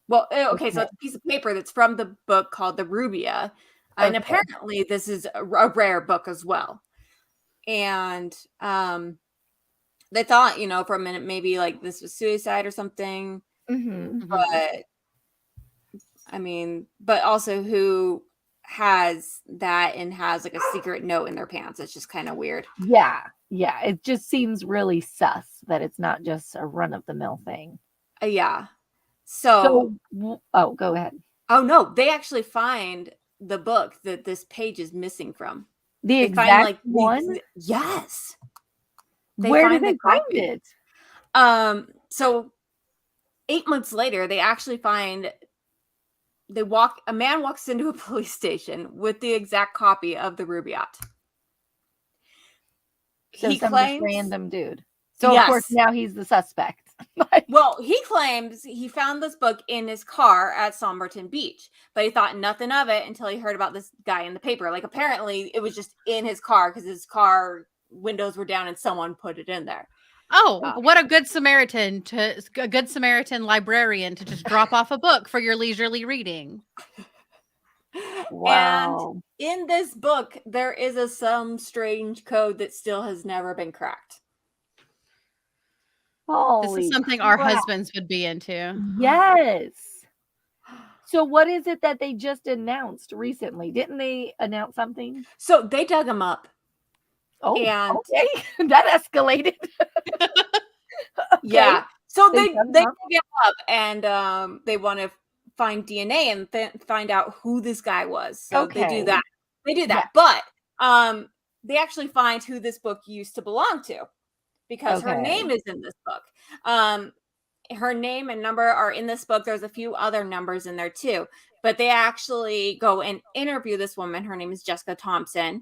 Well, okay, so it's a piece of paper that's from the book called the Rubia. And apparently this is a rare book as well. And they thought, for a minute, maybe like this was suicide or something. But I mean, but also who has that and has like a secret note in their pants? It's just kind of weird. Yeah. It just seems really sus that it's not just a run-of-the-mill thing. Yeah. So, go ahead. Oh no, they actually find the book that this page is missing from. The exact one? Yes. Where did they find it? So 8 months later, they actually find a man walks into a police station with the exact copy of the Rubaiyat. So he claims random dude. So of course now he's the suspect. Well, he claims he found this book in his car at Somerton Beach, but he thought nothing of it until he heard about this guy in the paper. Like apparently it was just in his car because his car windows were down and someone put it in there. Oh, what a good Samaritan librarian to just drop off a book for your leisurely reading. Wow. And in this book, there is some strange code that still has never been cracked. This is something our husbands would be into. Yes. So what is it that they just announced recently? Didn't they announce something? So they dug him up. Oh, and okay. That escalated. Yeah. So they dig him up and they want to find DNA and find out who this guy was. So they do that. Yeah. But they actually find who this book used to belong to. Because her name is in this book. Her name and number are in this book. There's a few other numbers in there too. But they actually go and interview this woman. Her name is Jessica Thompson.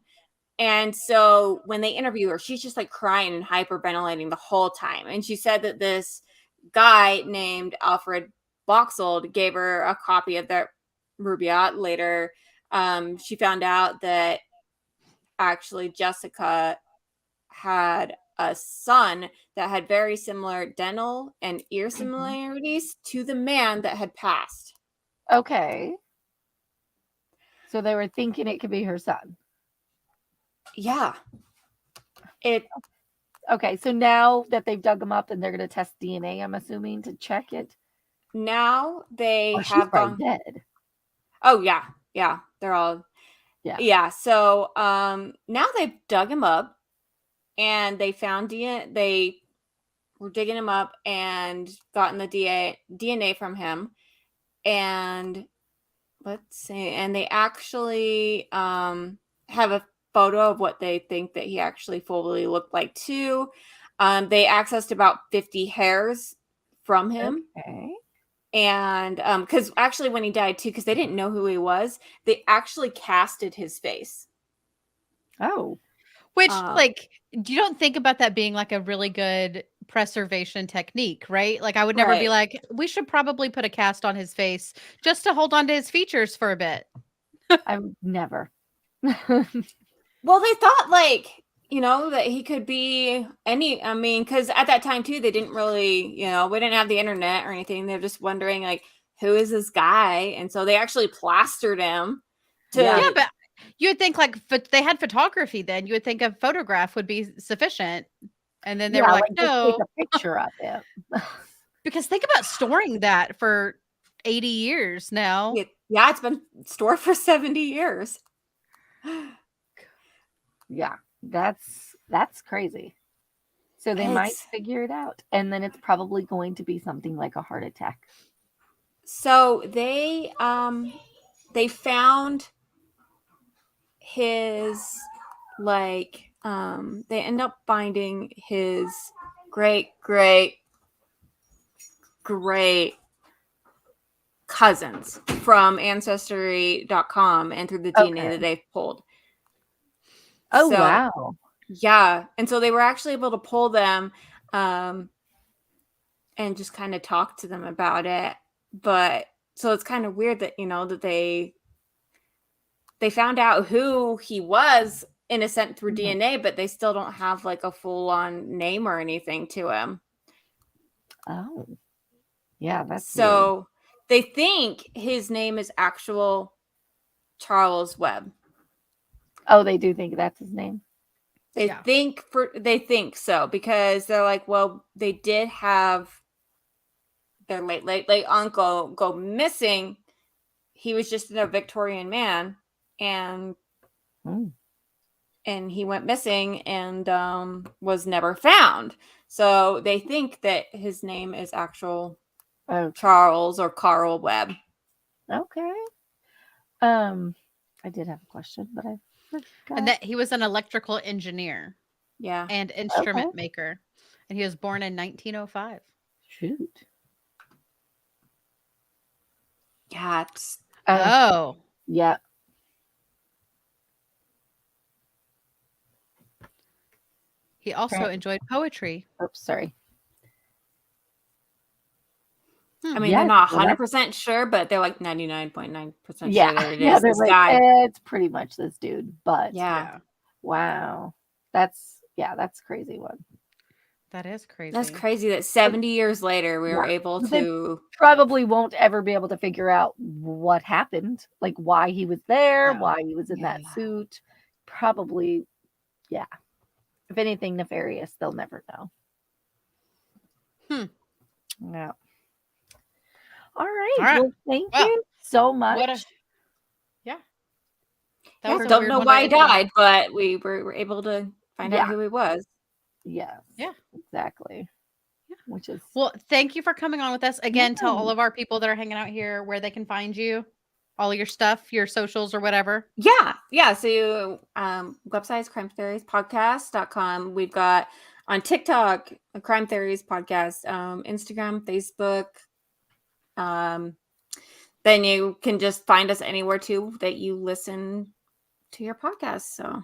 And so when they interview her, she's just like crying and hyperventilating the whole time. And she said that this guy named Alfred Boxold gave her a copy of the Rubaiyat. Later, she found out that actually Jessica had a son that had very similar dental and ear Mhm. similarities to the man that had passed. Okay. So they were thinking it could be her son. Yeah. It Okay, so now that they've dug him up and they're going to test DNA, I'm assuming, to check it. now they Or she's have probably gone. dead. Oh yeah, yeah, they're all Yeah. yeah. So now they've dug him up and they found DNA. They were digging him up and gotten the DNA from him. And let's see, and they actually have a photo of what they think that he actually fully looked like too. They accessed about 50 hairs from him. Okay. And because actually when he died too, because they didn't know who he was, they actually casted his face. Oh. Which, Um, like, you don't think about that being like a really good preservation technique, right? Like, I would never be right. like, we should probably put a cast on his face just to hold on to his features for a bit. I would never. Well, they thought like, that he could be I mean, because at that time too, they didn't really, we didn't have the internet or anything. They're just wondering like, who is this guy? And so they actually plastered him Yeah. Yeah, to, but you would think like they had photography then. You would think a photograph would be sufficient. And then they Yeah, were like, like just take no, a picture of it. because think about storing that for 80 years now. yeah, it's been stored for 70 years. Yeah, that's crazy. So they might It's figure it out, and then it's probably going to be something like a heart attack. so they found his they end up finding his great great great cousins from ancestry.com and through the DNA Okay. that they've pulled. Oh, So wow. yeah, and so they were actually able to pull them and just kind of talk to them about it. But so it's kind of weird that that they found out who he was in a sense through Mhm. DNA, but they still don't have like a full on name or anything to him. Oh, yeah, that's weird. So they think his name is actual Charles Webb. Oh, they do think that's his name? They Yeah. think so because they're like, well, they did have their late uncle go missing. He was just a Victorian man, and Mm. he went missing and was never found. So they think that his name is actual Oh, Charles or Carl Webb. okay. I did have a question, but I And forgot. that he was an electrical engineer Yeah. and Okay. instrument maker. And he was born in 1905. Shoot. Yeah. It's, Oh, Yeah. he also Right. enjoyed poetry. Oops, sorry. I mean, they're Yes, not well, that's 100% sure, but they're like 99.9% yeah, sure that it yeah, is they're this like, guy. it's pretty much this dude, but Yeah. Yeah, wow. That's crazy one. that is crazy. That's crazy that 70 years later we were Yeah. able But they to. probably won't ever be able to figure out what happened, like why he was there, No. why he was in Yeah. that suit. Probably, yeah. If anything nefarious, they'll never know. Hmm. Yeah. All right. All right. Well, thank Well, you so what a much. yeah. That Yeah, was a don't weird know one why to he end on. died, but we were able to find out Yeah. who he was. Yes. Yeah. Exactly. Yeah. Which is Well, thank you for coming on with us. Again, tell all yeah. of our people that are hanging out here where they can find you, all your stuff, your socials or whatever. Yeah. So website is crimetheoriespodcast.com. We've got on TikTok a Crime Theories Podcast, Instagram, Facebook. Then you can just find us anywhere too that you listen to your podcast. So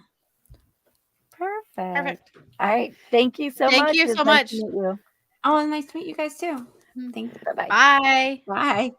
Perfect. Perfect. All right. Thank you so Thank much. you It was so nice much. to meet you. nice to meet you guys too. Thank you. Bye-bye. Bye. Bye.